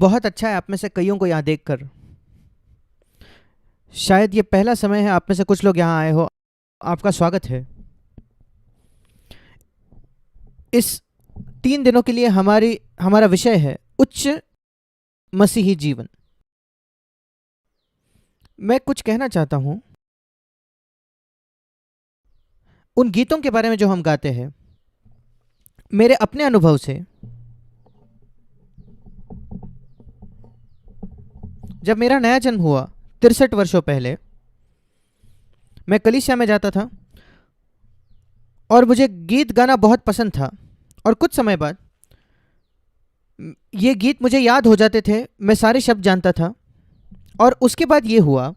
बहुत अच्छा है आप में से कईयों को यहाँ देखकर। शायद ये पहला समय है आप में से कुछ लोग यहाँ आए हो। आपका स्वागत है। इस 3 दिनों के लिए हमारा विषय है उच्च मसीही जीवन। मैं कुछ कहना चाहता हूँ उन गीतों के बारे में जो हम गाते हैं। मेरे अपने अनुभव से जब मेरा नया जन्म हुआ 63 वर्षों पहले, मैं कलीसिया में जाता था और मुझे गीत गाना बहुत पसंद था। और कुछ समय बाद ये गीत मुझे याद हो जाते थे, मैं सारे शब्द जानता था। और उसके बाद ये हुआ,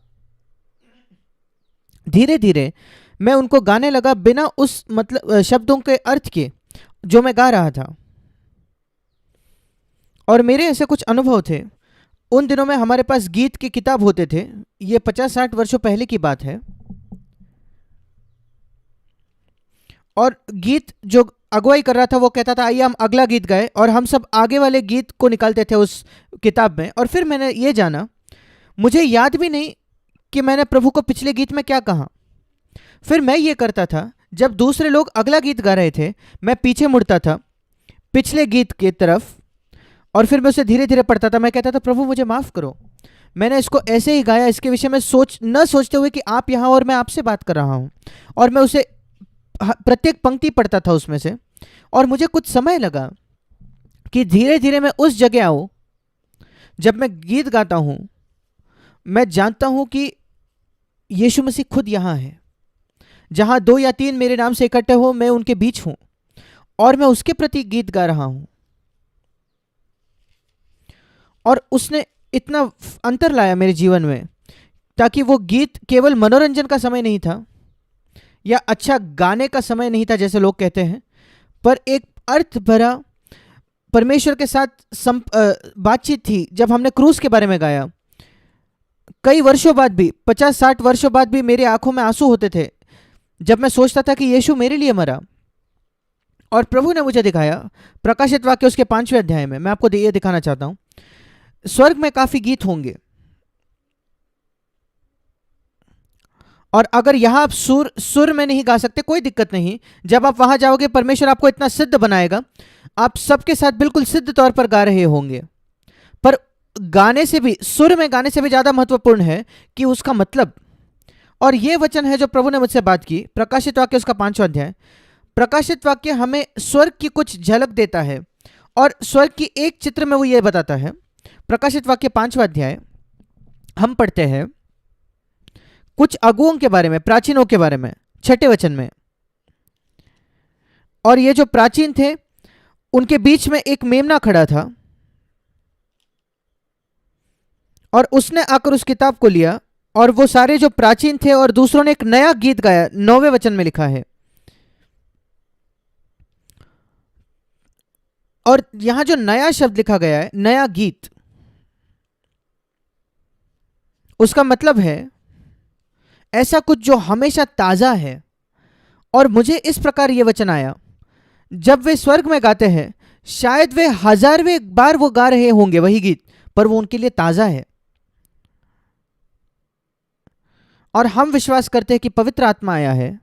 धीरे धीरे मैं उनको गाने लगा बिना उस मतलब शब्दों के अर्थ के जो मैं गा रहा था। और मेरे ऐसे कुछ अनुभव थे। उन दिनों में हमारे पास गीत की किताब होते थे। ये 50-60 वर्षों पहले की बात है। और गीत जो अगुवाई कर रहा था वो कहता था आइए हम अगला गीत गाए, और हम सब आगे वाले गीत को निकालते थे उस किताब में। और फिर मैंने ये जाना, मुझे याद भी नहीं कि मैंने प्रभु को पिछले गीत में क्या कहा। फिर मैं ये करता था, जब दूसरे लोग अगला गीत गा रहे थे मैं पीछे मुड़ता था पिछले गीत की तरफ, और फिर मैं उसे धीरे धीरे पढ़ता था। मैं कहता था प्रभु मुझे माफ़ करो, मैंने इसको ऐसे ही गाया, इसके विषय में सोचते हुए कि आप यहाँ और मैं आपसे बात कर रहा हूँ। और मैं उसे प्रत्येक पंक्ति पढ़ता था उसमें से। और मुझे कुछ समय लगा कि धीरे धीरे मैं उस जगह आऊँ जब मैं गीत गाता हूँ मैं जानता हूँ कि यीशु मसीह खुद यहाँ है। जहाँ 2 या 3 मेरे नाम से इकट्ठे हो मैं उनके बीच हूँ, और मैं उसके प्रति गीत गा रहा हूँ। और उसने इतना अंतर लाया मेरे जीवन में, ताकि वो गीत केवल मनोरंजन का समय नहीं था या अच्छा गाने का समय नहीं था जैसे लोग कहते हैं, पर एक अर्थ भरा परमेश्वर के साथ बातचीत थी। जब हमने क्रूस के बारे में गाया, कई वर्षों बाद भी, 50-60 वर्षों बाद भी मेरे आंखों में आंसू होते थे जब मैं सोचता था कि यीशु मेरे लिए मरा। और प्रभु ने मुझे दिखाया, प्रकाशित वाक्य उसके 5वें अध्याय में, मैं आपको ये दिखाना चाहता हूँ, स्वर्ग में काफी गीत होंगे। और अगर यहां आप सुर में नहीं गा सकते कोई दिक्कत नहीं, जब आप वहां जाओगे परमेश्वर आपको इतना सिद्ध बनाएगा, आप सबके साथ बिल्कुल सिद्ध तौर पर गा रहे होंगे। पर गाने से भी, सुर में गाने से भी ज्यादा महत्वपूर्ण है कि उसका मतलब। और ये वचन है जो प्रभु ने मुझसे बात की, प्रकाशित वाक्य उसका 5वां अध्याय। प्रकाशित वाक्य हमें स्वर्ग की कुछ झलक देता है, और स्वर्ग की एक चित्र में वो ये बताता है। प्रकाशित वाक्य 5वां अध्याय हम पढ़ते हैं कुछ अगुओं के बारे में, प्राचीनों के बारे में, 6ठे वचन में। और ये जो प्राचीन थे उनके बीच में एक मेमना खड़ा था, और उसने आकर उस किताब को लिया, और वो सारे जो प्राचीन थे और दूसरों ने एक नया गीत गाया। 9वें वचन में लिखा है। और यहां जो नया शब्द लिखा गया है, नया गीत, उसका मतलब है ऐसा कुछ जो हमेशा ताजा है। और मुझे इस प्रकार ये वचन आया, जब वे स्वर्ग में गाते हैं, शायद वे 1000वें बार वो गा रहे होंगे वही गीत, पर वो उनके लिए ताजा है। और हम विश्वास करते हैं कि पवित्र आत्मा आया है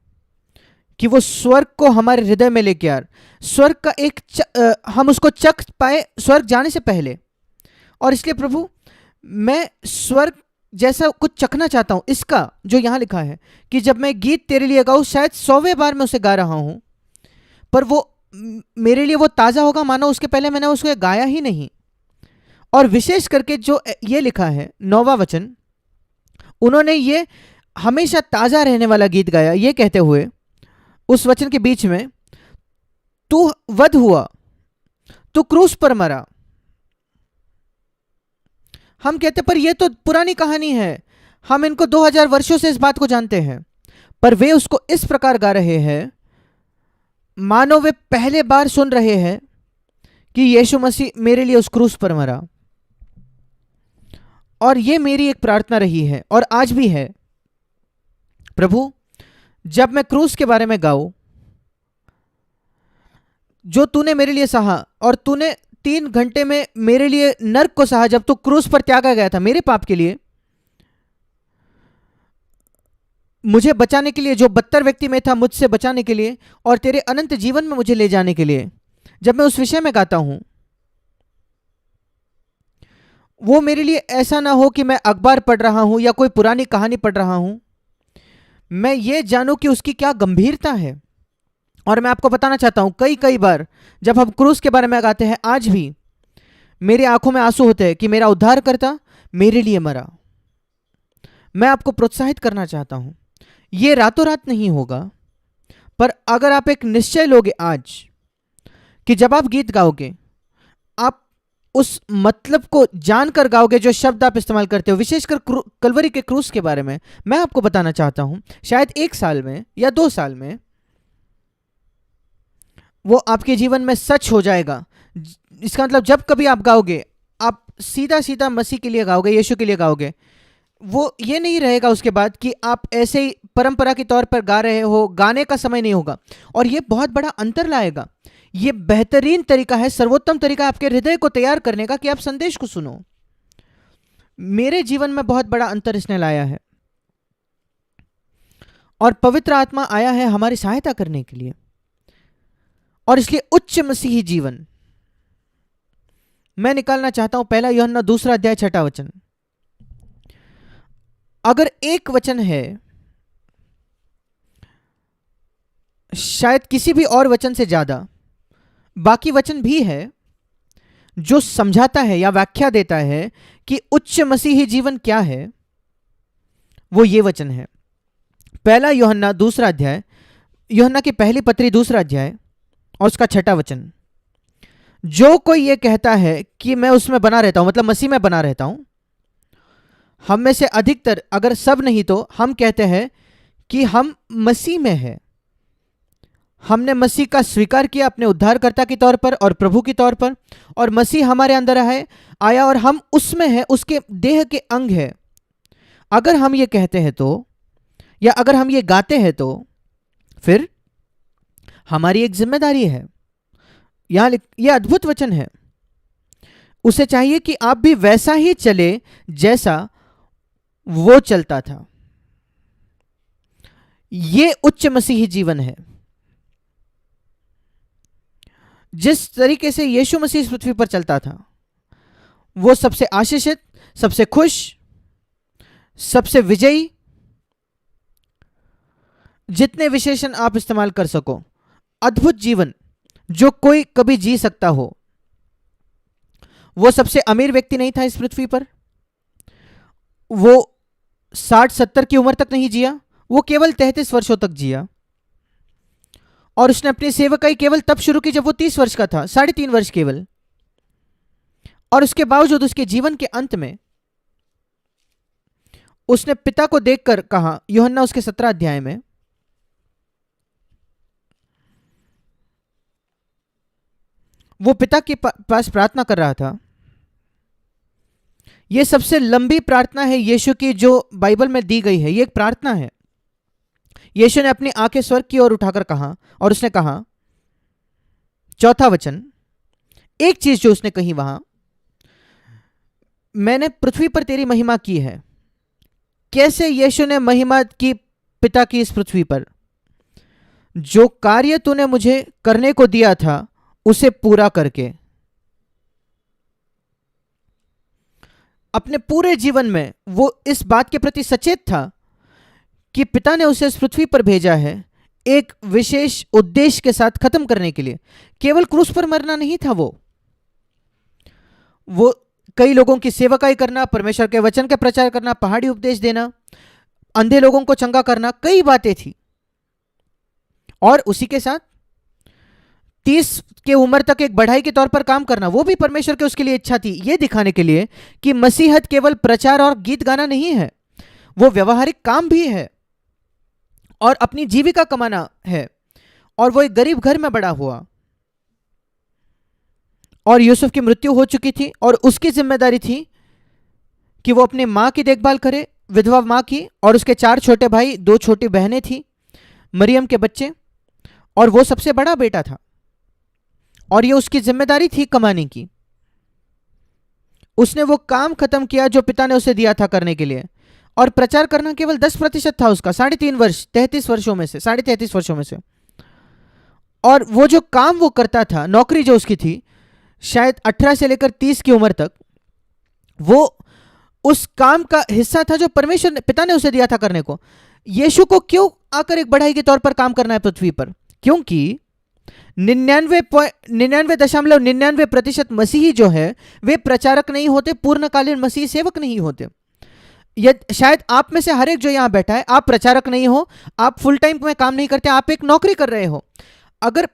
कि वो स्वर्ग को हमारे हृदय में लेके आ, स्वर्ग का हम उसको चख पाए स्वर्ग जाने से पहले। और इसलिए प्रभु, मैं स्वर्ग जैसा कुछ चखना चाहता हूं। इसका जो यहां लिखा है कि जब मैं गीत तेरे लिए गाऊं, शायद 100वें बार मैं उसे गा रहा हूं, पर वो मेरे लिए वो ताजा होगा मानो उसके पहले मैंने उसको गाया ही नहीं। और विशेष करके जो ये लिखा है 9वां वचन, उन्होंने ये हमेशा ताजा रहने वाला गीत गाया, ये कहते हुए उस वचन के बीच में, तू वध हुआ, तू क्रूस पर मरा। हम कहते पर ये तो पुरानी कहानी है, हम इनको 2000 वर्षों से इस बात को जानते हैं। पर वे उसको इस प्रकार गा रहे हैं मानो वे पहले बार सुन रहे हैं कि यीशु मसीह मेरे लिए उस क्रूस पर मरा। और ये मेरी एक प्रार्थना रही है और आज भी है, प्रभु जब मैं क्रूस के बारे में गाऊं, जो तूने मेरे लिए सहा और तूने 3 घंटे में मेरे लिए नर्क को सहा, जब तू क्रूस पर त्यागा गया था मेरे पाप के लिए, मुझे बचाने के लिए, जो बदतर व्यक्ति में था मुझसे बचाने के लिए, और तेरे अनंत जीवन में मुझे ले जाने के लिए। जब मैं उस विषय में गाता हूं, वो मेरे लिए ऐसा ना हो कि मैं अखबार पढ़ रहा हूं या कोई पुरानी कहानी पढ़ रहा हूं। मैं ये जानूं कि उसकी क्या गंभीरता है। और मैं आपको बताना चाहता हूं, कई कई बार जब हम क्रूस के बारे में गाते हैं, आज भी मेरी आंखों में आंसू होते हैं कि मेरा उद्धारकर्ता मेरे लिए मरा। मैं आपको प्रोत्साहित करना चाहता हूं, ये रातों रात नहीं होगा, पर अगर आप एक निश्चय लोगे आज कि जब आप गीत गाओगे, आप उस मतलब को जानकर गाओगे जो शब्द आप इस्तेमाल करते हो, विशेषकर कलवरी के क्रूस के बारे में मैं आपको बताना चाहता हूं, शायद 1 साल में या 2 साल में वो आपके जीवन में सच हो जाएगा। इसका मतलब जब कभी आप गाओगे, आप सीधा सीधा मसीह के लिए गाओगे, यीशु के लिए गाओगे। वो ये नहीं रहेगा उसके बाद कि आप ऐसे ही परंपरा के तौर पर गा रहे हो, गाने का समय नहीं होगा। और ये बहुत बड़ा अंतर लाएगा। ये बेहतरीन तरीका है, सर्वोत्तम तरीका है आपके हृदय को तैयार करने का कि आप संदेश को सुनो। मेरे जीवन में बहुत बड़ा अंतर इसने लाया है, और पवित्र आत्मा आया है हमारी सहायता करने के लिए। और इसलिए उच्च मसीही जीवन मैं निकालना चाहता हूं, 1 यूहन्ना 2 अध्याय 6 वचन। अगर एक वचन है, शायद किसी भी और वचन से ज्यादा बाकी वचन भी है जो समझाता है या व्याख्या देता है कि उच्च मसीही जीवन क्या है, वो ये वचन है। 1 यूहन्ना 2 अध्याय, यूहन्ना की पहली पत्री 2 अध्याय और उसका 6 वचन। जो कोई ये कहता है कि मैं उसमें बना रहता हूं, मतलब मसीह में बना रहता हूं, हम में से अधिकतर, अगर सब नहीं तो हम कहते हैं कि हम मसीह में हैं। हमने मसीह का स्वीकार किया अपने उद्धारकर्ता के तौर पर और प्रभु के तौर पर, और मसीह हमारे अंदर आया और हम उसमें हैं, उसके देह के अंग है। अगर हम ये कहते हैं तो, या अगर हम ये गाते हैं तो, फिर हमारी एक जिम्मेदारी है। यहां यह अद्भुत वचन है। उसे चाहिए कि आप भी वैसा ही चले जैसा वो चलता था। ये उच्च मसीही जीवन है। जिस तरीके से यीशु मसीह इस पृथ्वी पर चलता था, वो सबसे आशीषित, सबसे खुश, सबसे विजयी, जितने विशेषण आप इस्तेमाल कर सको, अद्भुत जीवन जो कोई कभी जी सकता हो। वो सबसे अमीर व्यक्ति नहीं था इस पृथ्वी पर। वो 60-70 की उम्र तक नहीं जिया, वो केवल 33 वर्षों तक जिया। और उसने अपनी सेवकाई केवल तब शुरू की जब वो 30 वर्ष का था, 3.5 वर्ष केवल। और उसके बावजूद उसके जीवन के अंत में उसने पिता को देखकर कहा, यूहन्ना उसके 17 अध्याय में, वो पिता के पास प्रार्थना कर रहा था। यह सबसे लंबी प्रार्थना है यीशु की जो बाइबल में दी गई है। यह एक प्रार्थना है। यीशु ने अपनी आंखें स्वर्ग की ओर उठाकर कहा, और उसने कहा, 4 वचन, एक चीज जो उसने कही वहां, मैंने पृथ्वी पर तेरी महिमा की है। कैसे यीशु ने महिमा की पिता की इस पृथ्वी पर? जो कार्य तूने मुझे करने को दिया था उसे पूरा करके। अपने पूरे जीवन में वो इस बात के प्रति सचेत था कि पिता ने उसे इस पृथ्वी पर भेजा है एक विशेष उद्देश्य के साथ खत्म करने के लिए। केवल क्रूस पर मरना नहीं था वो कई लोगों की सेवकाई करना, परमेश्वर के वचन का प्रचार करना, पहाड़ी उपदेश देना, अंधे लोगों को चंगा करना, कई बातें थी। और उसी के साथ 30 की उम्र तक एक बढ़ाई के तौर पर काम करना, वो भी परमेश्वर के उसके लिए इच्छा थी, ये दिखाने के लिए कि मसीहत केवल प्रचार और गीत गाना नहीं है, वो व्यवहारिक काम भी है और अपनी जीविका कमाना है। और वो एक गरीब घर में बड़ा हुआ और यूसुफ की मृत्यु हो चुकी थी और उसकी जिम्मेदारी थी कि वो अपनी मां की देखभाल करे, विधवा मां की, और उसके 4 छोटे भाई, 2 छोटी बहनें थी, मरियम के बच्चे, और वो सबसे बड़ा बेटा था और ये उसकी जिम्मेदारी थी कमाने की। उसने वो काम खत्म किया जो पिता ने उसे दिया था करने के लिए, और प्रचार करना केवल 10% था उसका, 3.5 वर्ष, 33 वर्षों में से, 33.5 वर्षों में से। और वो जो काम वो करता था, नौकरी जो उसकी थी, शायद 18 से लेकर 30 की उम्र तक, वो उस काम का हिस्सा था जो परमेश्वर पिता ने उसे दिया था करने को। यीशु को क्यों आकर एक बढ़ाई के तौर पर काम करना है पृथ्वी पर? क्योंकि 99.99% मसीही जो है वे प्रचारक नहीं होते, पूर्णकालीन मसीही सेवक नहीं होते। शायद आप में से हर एक जो यहां बैठा है, आप प्रचारक नहीं हो, आप फुल टाइम में काम नहीं करते, आप एक नौकरी कर रहे हो। अगर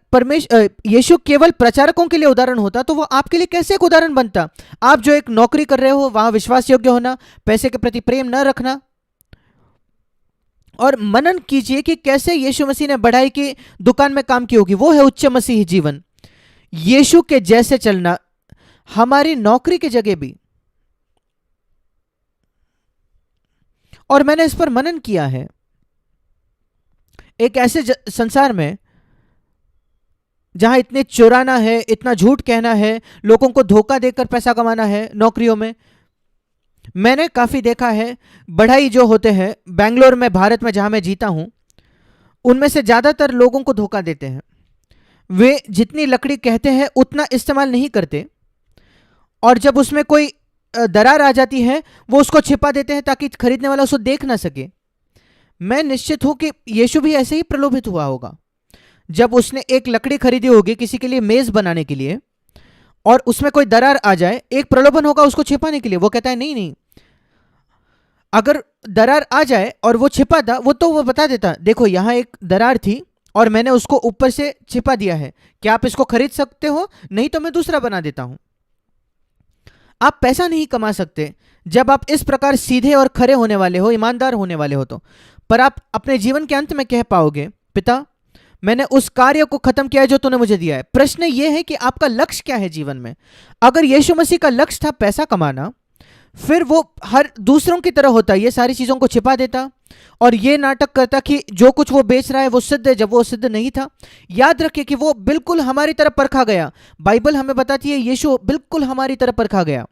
यीशु केवल प्रचारकों के लिए उदाहरण होता तो वो आपके लिए कैसे एक उदाहरण बनता? आप जो एक नौकरी कर रहे हो, वहां विश्वास योग्य होना, पैसे के प्रति प्रेम न रखना। और मनन कीजिए कि कैसे यीशु मसीह ने बढ़ाई की दुकान में काम की होगी। वो है उच्च मसीही जीवन, यीशु के जैसे चलना, हमारी नौकरी की जगह भी। और मैंने इस पर मनन किया है। एक ऐसे संसार में जहां इतने चुराना है, इतना झूठ कहना है, लोगों को धोखा देकर पैसा कमाना है नौकरियों में, मैंने काफी देखा है। बढ़ाई जो होते हैं बेंगलोर में, भारत में जहां मैं जीता हूं, उनमें से ज्यादातर लोगों को धोखा देते हैं। वे जितनी लकड़ी कहते हैं उतना इस्तेमाल नहीं करते, और जब उसमें कोई दरार आ जाती है वो उसको छिपा देते हैं ताकि खरीदने वाला उसको देख ना सके। मैं निश्चित हूं कि यीशु भी ऐसे ही प्रलोभित हुआ होगा जब उसने एक लकड़ी खरीदी होगी किसी के लिए मेज बनाने के लिए, और उसमें कोई दरार आ जाए, एक प्रलोभन होगा उसको छिपाने के लिए। वो कहता है नहीं नहीं, अगर दरार आ जाए और वो छिपा था, वो बता देता, देखो यहां एक दरार थी और मैंने उसको ऊपर से छिपा दिया है, क्या आप इसको खरीद सकते हो? नहीं तो मैं दूसरा बना देता हूं। आप पैसा नहीं कमा सकते जब आप इस प्रकार सीधे और खरे होने वाले हो, ईमानदार होने वाले हो तो। पर आप अपने जीवन के अंत में कह पाओगे, पिता मैंने उस कार्य को खत्म किया है जो तूने मुझे दिया है। प्रश्न यह है कि आपका लक्ष्य क्या है जीवन में? अगर यीशु मसीह का लक्ष्य था पैसा कमाना, फिर वो हर दूसरों की तरह होता, ये सारी चीजों को छिपा देता और ये नाटक करता कि जो कुछ वो बेच रहा है वो सिद्ध है, जब वो सिद्ध नहीं था। याद रखिए कि वो बिल्कुल हमारी तरह परखा गया। बाइबल हमें बताती है यीशु बिल्कुल हमारी तरह परखा गया।